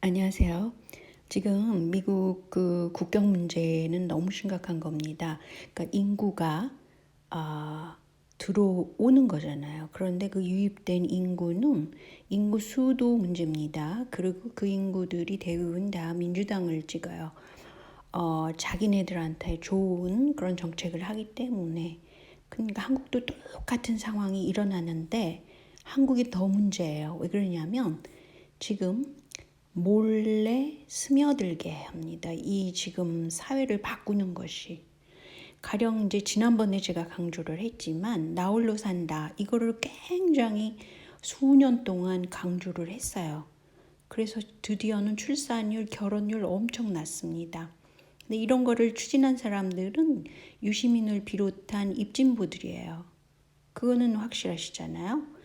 안녕하세요. 지금 미국 그 국경 문제는 너무 심각한 겁니다. 그러니까 인구가 아, 들어오는 거잖아요. 그런데 그 유입된 인구는 인구 수도 문제입니다. 그리고 그 인구들이 대부분 다 민주당을 찍어요. 자기네들한테 좋은 그런 정책을 하기 때문에. 그러니까 한국도 똑같은 상황이 일어나는데 한국이 더 문제예요. 왜 그러냐면 지금 몰래 스며들게 합니다. 이 지금 사회를 바꾸는 것이. 가령 이제 지난번에 제가 강조를 했지만 나 홀로 산다. 이거를 굉장히 수년 동안 강조를 했어요. 그래서 드디어는 출산율, 결혼율 엄청 낮습니다. 근데 이런 거를 추진한 사람들은 유시민을 비롯한 입진부들이에요. 그거는 확실하시잖아요.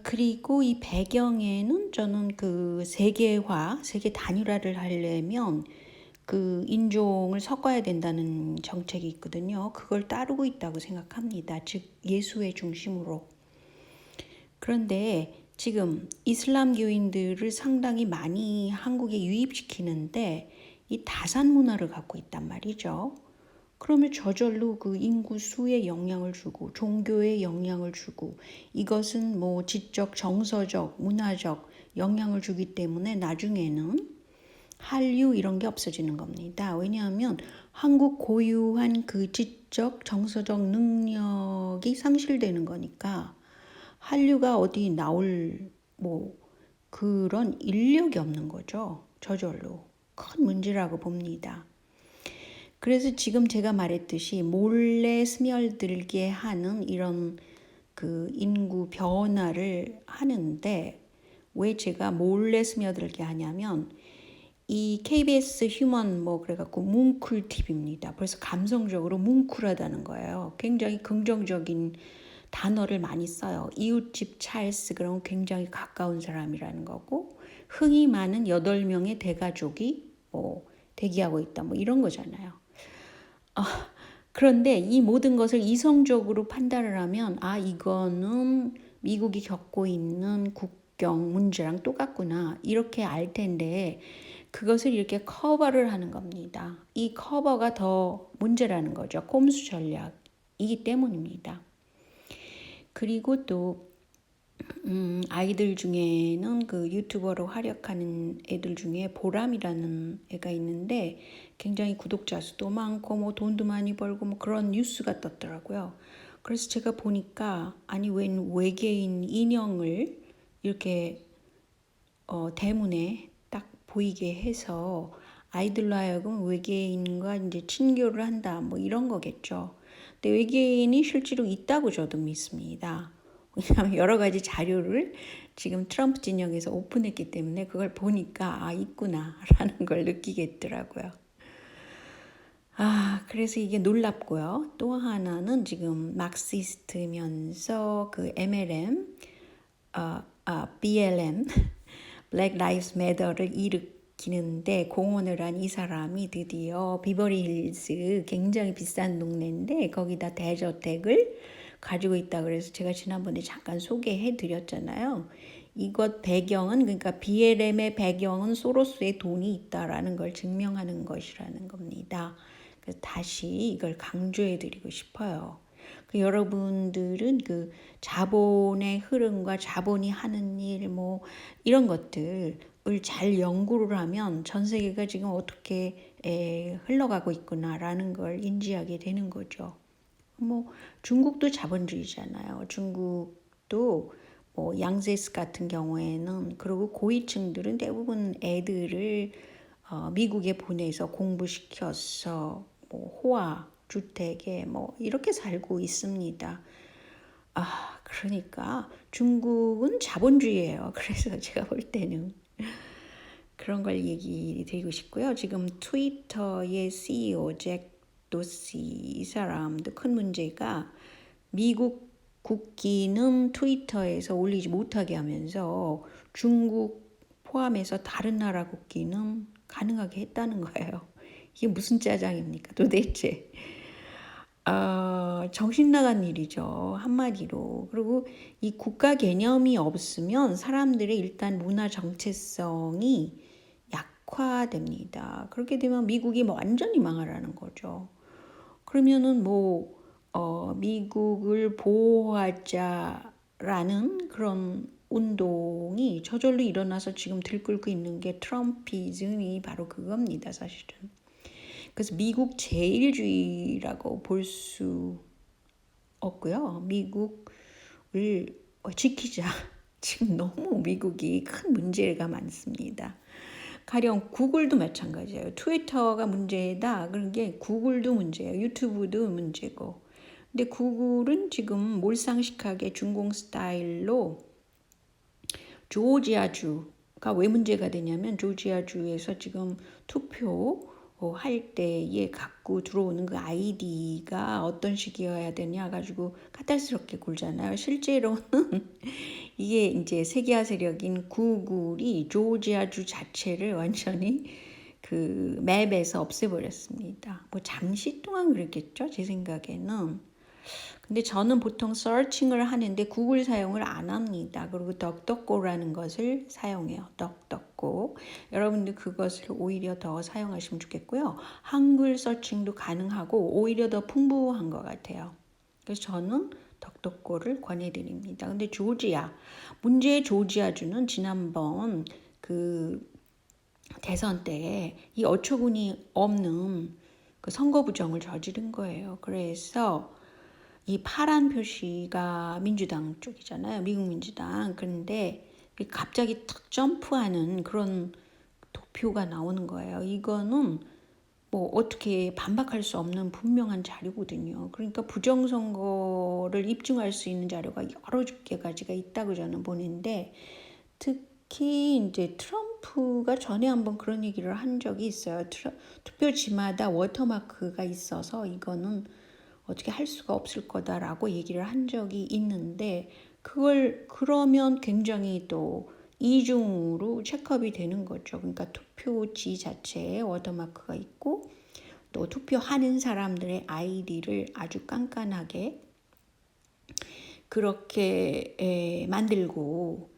그리고 이 배경에는 저는 그 세계화, 세계 단일화를 하려면 그 인종을 섞어야 된다는 정책이 있거든요. 그걸 따르고 있다고 생각합니다. 즉 예수의 중심으로. 그런데 지금 이슬람교인들을 상당히 많이 한국에 유입시키는데 이 다산 문화를 갖고 있단 말이죠. 그러면 저절로 그 인구 수에 영향을 주고 종교에 영향을 주고 이것은 뭐 지적, 정서적, 문화적 영향을 주기 때문에 나중에는 한류 이런 게 없어지는 겁니다. 왜냐하면 한국 고유한 그 지적, 정서적 능력이 상실되는 거니까 한류가 어디 나올 뭐 그런 인력이 없는 거죠. 저절로 큰 문제라고 봅니다. 그래서 지금 제가 말했듯이 몰래 스며들게 하는 이런 그 인구 변화를 하는데 왜 제가 몰래 스며들게 하냐면 이 KBS 휴먼 뭐 그래갖고 뭉클 TV입니다. 그래서 감성적으로 뭉클하다는 거예요. 굉장히 긍정적인 단어를 많이 써요. 이웃집 찰스 그럼 굉장히 가까운 사람이라는 거고 흥이 많은 8명의 대가족이 뭐 대기하고 있다 뭐 이런 거잖아요. 그런데 이 모든 것을 이성적으로 판단을 하면 이거는 미국이 겪고 있는 국경 문제랑 똑같구나 이렇게 알 텐데 그것을 이렇게 커버를 하는 겁니다. 이 커버가 더 문제라는 거죠. 꼼수 전략이기 때문입니다. 그리고 또 아이들 중에는 그 유튜버로 활약하는 애들 중에 보람이라는 애가 있는데 굉장히 구독자 수도 많고 뭐 돈도 많이 벌고 뭐 그런 뉴스가 떴더라고요. 그래서 제가 보니까 아니 웬 외계인 인형을 이렇게 대문에 딱 보이게 해서 아이들로 하여금 외계인과 이제 친교를 한다 뭐 이런 거겠죠. 근데 외계인이 실제로 있다고 저도 믿습니다. 왜냐하면 여러 가지 자료를 지금 트럼프 진영에서 오픈했기 때문에 그걸 보니까 있구나라는 걸 느끼겠더라고요. 그래서 이게 놀랍고요. 또 하나는 지금 막시스트면서 그 MLM, BLM, Black Lives Matter를 일으키는데 공헌을 한 이 사람이 드디어 비버리 힐즈 굉장히 비싼 동네인데 거기다 대저택을 가지고 있다 그래서 제가 지난번에 잠깐 소개해 드렸잖아요. 이것 배경은 그러니까 BLM의 배경은 소로스의 돈이 있다라는 걸 증명하는 것이라는 겁니다. 그래서 다시 이걸 강조해 드리고 싶어요. 여러분들은 그 자본의 흐름과 자본이 하는 일 뭐 이런 것들을 잘 연구를 하면 전 세계가 지금 어떻게 흘러가고 있구나라는 걸 인지하게 되는 거죠. 뭐 중국도 자본주의잖아요. 중국도 뭐 양세스 같은 경우에는 그리고 고위층들은 대부분 애들을 미국에 보내서 공부시켜서 뭐 호화 주택에 뭐 이렇게 살고 있습니다. 그러니까 중국은 자본주의예요. 그래서 제가 볼 때는 그런 걸 얘기 드리고 싶고요. 지금 트위터의 CEO 잭 도시 이 사람도 큰 문제가 미국 국기는 트위터에서 올리지 못하게 하면서 중국 포함해서 다른 나라 국기는 가능하게 했다는 거예요. 이게 무슨 짜장입니까 도대체. 정신 나간 일이죠. 한마디로. 그리고 이 국가 개념이 없으면 사람들의 일단 문화 정체성이 약화됩니다. 그렇게 되면 미국이 뭐 완전히 망하라는 거죠. 그러면은 뭐 미국을 보호하자라는 그런 운동이 저절로 일어나서 지금 들끓고 있는 게 트럼피즘이 바로 그겁니다, 사실은. 그래서 미국 제일주의라고 볼 수 없고요. 미국을 지키자. 지금 너무 미국이 큰 문제가 많습니다. 가령 구글도 마찬가지예요. 트위터가 문제다. 그런 게 구글도 문제예요. 유튜브도 문제고. 근데 구글은 지금 몰상식하게 중공 스타일로 조지아주가 왜 문제가 되냐면 조지아주에서 지금 투표 할 때에 갖고 들어오는 그 아이디가 어떤 식이어야 되냐 가지고 까탈스럽게 굴잖아요. 실제로는 이게 이제 세계화 세력인 구글이 조지아주 자체를 완전히 그 맵에서 없애버렸습니다. 뭐 잠시 동안 그랬겠죠, 제 생각에는. 근데 저는 보통 서칭을 하는데 구글 사용을 안 합니다. 그리고 덕덕고라는 것을 사용해요. 덕덕고. 여러분들 그것을 오히려 더 사용하시면 좋겠고요. 한글 서칭도 가능하고 오히려 더 풍부한 것 같아요. 그래서 저는 덕덕고를 권해드립니다. 근데 조지아, 문제의 조지아주는 지난번 그 대선 때 이 어처구니 없는 그 선거 부정을 저지른 거예요. 그래서 이 파란 표시가 민주당 쪽이잖아요. 미국 민주당. 그런데 갑자기 탁 점프하는 그런 도표가 나오는 거예요. 이거는 뭐 어떻게 반박할 수 없는 분명한 자료거든요. 그러니까 부정선거를 입증할 수 있는 자료가 여러 개가지가 있다고 저는 보는데 특히 이제 트럼프가 전에 한번 그런 얘기를 한 적이 있어요. 투표지마다 워터마크가 있어서 이거는 어떻게 할 수가 없을 거다라고 얘기를 한 적이 있는데 그걸 그러면 굉장히 또 이중으로 체크업이 되는 거죠. 그러니까 투표지 자체에 워터마크가 있고 또 투표하는 사람들의 아이디를 아주 깐깐하게 그렇게 만들고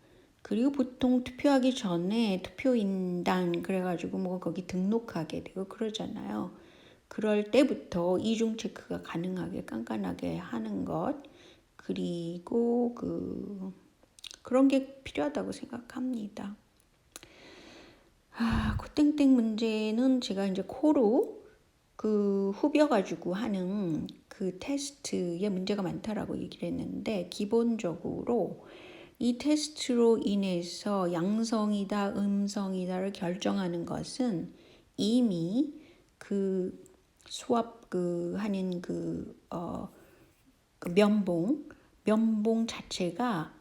그리고 보통 투표하기 전에 투표인단 그래가지고 뭐 거기 등록하게 되고 그러잖아요. 그럴 때부터 이중 체크가 가능하게 깐깐하게 하는 것 그리고 그런 게 필요하다고 생각합니다. 코땡땡 문제는 제가 이제 코로 그 후벼가지고 하는 그 테스트에 문제가 많다라고 얘기를 했는데 기본적으로 이 테스트로 인해서 양성이다 음성이다를 결정하는 것은 이미 그 수압 하는 그 면봉 자체가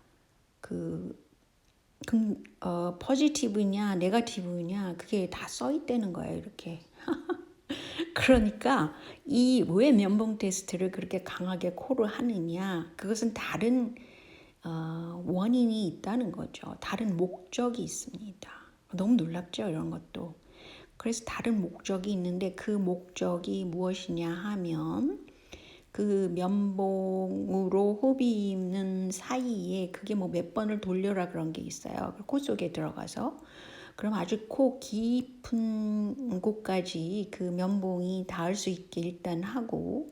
포지티브냐 네거티브냐 그게 다 써 있다는 거예요. 이렇게. 그러니까 이 왜 면봉 테스트를 그렇게 강하게 코를 하느냐 그것은 다른 원인이 있다는 거죠. 다른 목적이 있습니다. 너무 놀랍죠, 이런 것도. 그래서 다른 목적이 있는데 그 목적이 무엇이냐 하면 그 면봉으로 흡입는 사이에 그게 뭐 몇 번을 돌려라 그런 게 있어요. 코 속에 들어가서. 그럼 아주 코 깊은 곳까지 그 면봉이 닿을 수 있게 일단 하고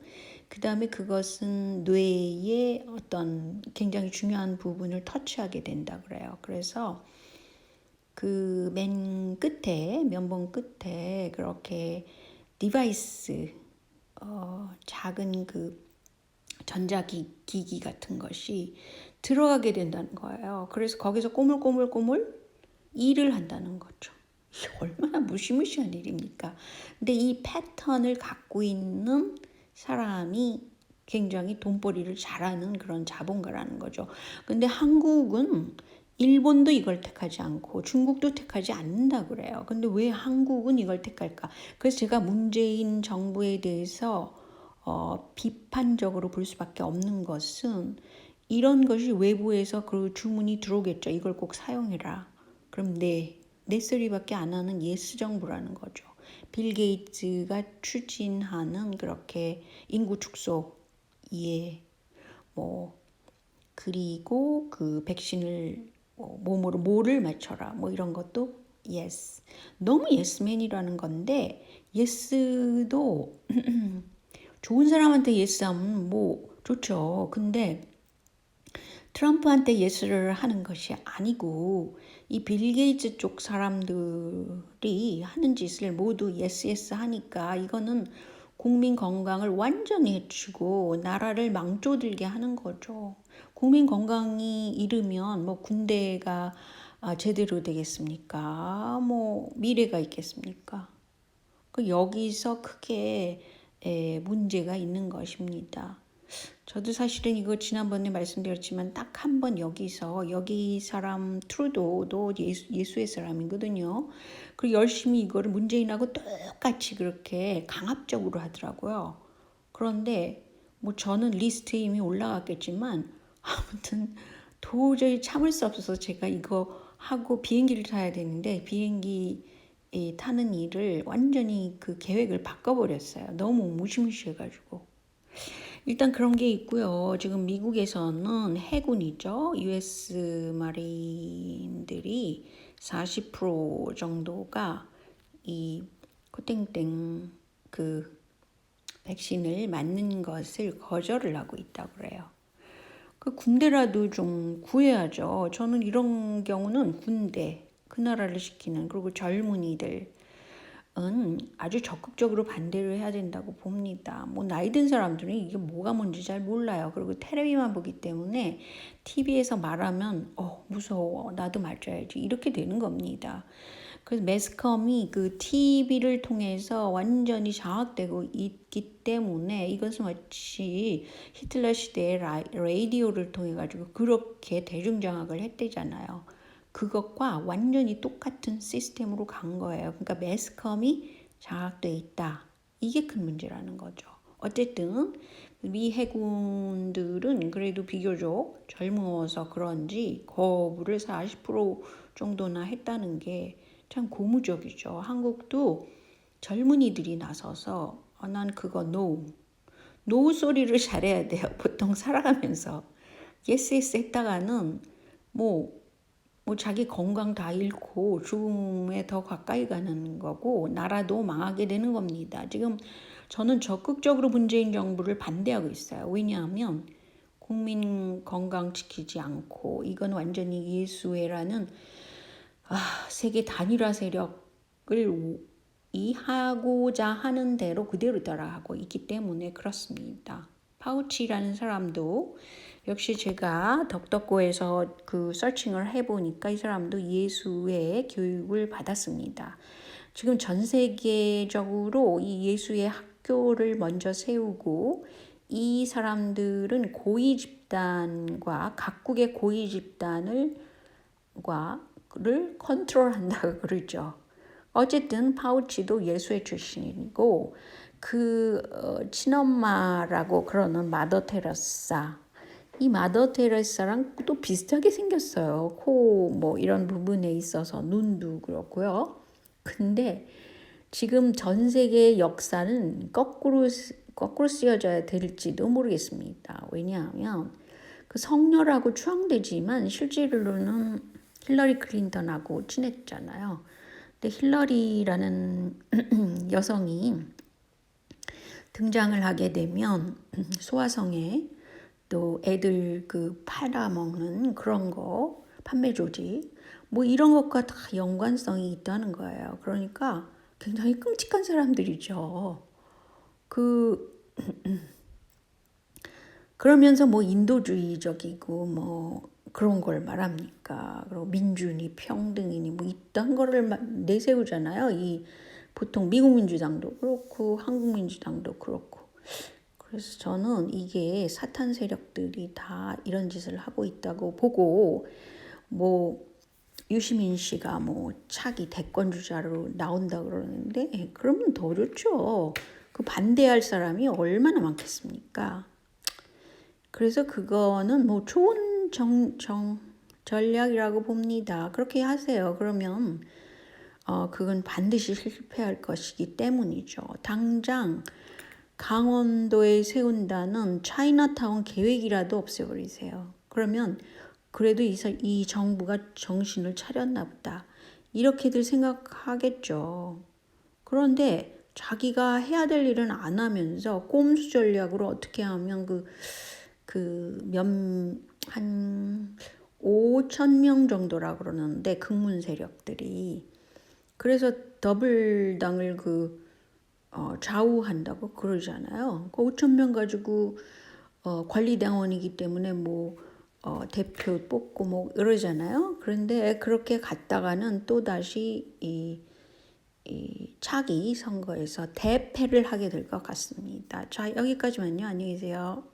그 다음에 그것은 뇌의 어떤 굉장히 중요한 부분을 터치하게 된다 그래요. 그래서 그 맨 끝에 면봉 끝에 그렇게 디바이스 작은 그 전자기기 같은 것이 들어가게 된다는 거예요. 그래서 거기서 꼬물꼬물꼬물 일을 한다는 거죠. 얼마나 무시무시한 일입니까? 근데 이 패턴을 갖고 있는 사람이 굉장히 돈벌이를 잘하는 그런 자본가라는 거죠. 근데 한국은 일본도 이걸 택하지 않고 중국도 택하지 않는다 그래요. 근데 왜 한국은 이걸 택할까? 그래서 제가 문재인 정부에 대해서 비판적으로 볼 수밖에 없는 것은 이런 것이 외부에서 그 주문이 들어오겠죠. 이걸 꼭 사용해라. 그럼 네 소리밖에 안 하는 예스 정부라는 거죠. 빌 게이츠가 추진하는 그렇게 인구 축소, 예, 뭐 그리고 그 백신을 몸으로 뭐를 맞춰라 뭐 이런 것도 yes. 너무 예스맨이라는 건데 예스도 좋은 사람한테 예스하면 뭐 좋죠. 근데 트럼프한테 예스를 하는 것이 아니고 이 빌 게이츠 쪽 사람들이 하는 짓을 모두 예스 예스 하니까 이거는 국민 건강을 완전히 해치고 나라를 망조들게 하는 거죠. 국민 건강이 잃으면 뭐 군대가 제대로 되겠습니까? 뭐 미래가 있겠습니까? 그 여기서 크게 문제가 있는 것입니다. 저도 사실은 이거 지난번에 말씀드렸지만 딱 한 번 여기 사람 트루도도 예수의 사람이거든요. 그리고 열심히 이거를 문재인하고 똑같이 그렇게 강압적으로 하더라고요. 그런데 뭐 저는 리스트에 이미 올라갔겠지만 아무튼 도저히 참을 수 없어서 제가 이거 하고 비행기를 타야 되는데 비행기 타는 일을 완전히 그 계획을 바꿔버렸어요. 너무 무시무시해가지고. 일단 그런 게 있고요. 지금 미국에서는 해군이죠. US 마린들이 40% 정도가 이 코땡땡 그 백신을 맞는 것을 거절을 하고 있다고 그래요. 그 군대라도 좀 구해야죠. 저는 이런 경우는 군대, 그 나라를 시키는 그리고 젊은이들 아주 적극적으로 반대를 해야 된다고 봅니다. 뭐 나이 든 사람들은 이게 뭐가 뭔지 잘 몰라요. 그리고 텔레비만 보기 때문에 TV에서 말하면 무서워 나도 맞아야지 이렇게 되는 겁니다. 그래서 매스컴이 그 TV를 통해서 완전히 장악되고 있기 때문에 이것은 마치 히틀러 시대의 라디오를 통해 가지고 그렇게 대중장악을 했대잖아요. 그것과 완전히 똑같은 시스템으로 간 거예요. 그러니까 매스컴이 장악돼 있다. 이게 큰 문제라는 거죠. 어쨌든 미 해군들은 그래도 비교적 젊어서 그런지 거부를 40% 정도나 했다는 게 참 고무적이죠. 한국도 젊은이들이 나서서 난 그거 노 소리를 잘해야 돼요. 보통 살아가면서 예스 예스 했다가는 뭐 자기 건강 다 잃고 죽음에 더 가까이 가는 거고 나라도 망하게 되는 겁니다. 지금 저는 적극적으로 문재인 정부를 반대하고 있어요. 왜냐하면 국민 건강 지키지 않고 이건 완전히 예수회라는 세계 단일화 세력을 하고자 하는 대로 그대로 따라하고 있기 때문에 그렇습니다. 파우치라는 사람도 역시 제가 덕덕고에서 그 서칭을 해보니까 이 사람도 예수의 교육을 받았습니다. 지금 전 세계적으로 이 예수의 학교를 먼저 세우고 이 사람들은 고위 집단과 각국의 고위 집단을 컨트롤한다고 그러죠. 어쨌든 파우치도 예수의 출신이고 그 친엄마라고 그러는 마더 테레사 이 마더 테레사랑 또 비슷하게 생겼어요. 코 뭐 이런 부분에 있어서 눈도 그렇고요. 근데 지금 전 세계의 역사는 거꾸로 쓰여져야 될지도 모르겠습니다. 왜냐하면 그 성녀라고 추앙되지만 실제로는 힐러리 클린턴하고 친했잖아요. 근데 힐러리라는 여성이 등장을 하게 되면 소아성애 또 애들 그 팔아먹는 그런 거 판매 조직 뭐 이런 것과 다 연관성이 있다는 거예요. 그러니까 굉장히 끔찍한 사람들이죠. 그러면서 뭐 인도주의적이고 뭐 그런 걸 말합니까? 그리고 민주니 평등이니 뭐 이딴 거를 내세우잖아요. 이 보통 미국 민주당도 그렇고 한국 민주당도 그렇고. 그래서 저는 이게 사탄 세력들이 다 이런 짓을 하고 있다고 보고 뭐 유시민 씨가 뭐 차기 대권 주자로 나온다 그러는데 그러면 더 좋죠. 그 반대할 사람이 얼마나 많겠습니까? 그래서 그거는 뭐 좋은 전략이라고 봅니다. 그렇게 하세요. 그러면 그건 반드시 실패할 것이기 때문이죠. 당장 강원도에 세운다는 차이나타운 계획이라도 없애버리세요. 그러면 그래도 이 정부가 정신을 차렸나 보다. 이렇게들 생각하겠죠. 그런데 자기가 해야 될 일은 안 하면서 꼼수 전략으로 어떻게 하면 한 5천 명 정도라 그러는데 극문 세력들이 그래서 더블당을 좌우한다고 그러잖아요. 그 5천 명 가지고 관리당원이기 때문에 대표 뽑고 이러잖아요. 그런데 그렇게 갔다가는 또 다시 이 차기 선거에서 대패를 하게 될 것 같습니다. 자, 여기까지만요. 안녕히 계세요.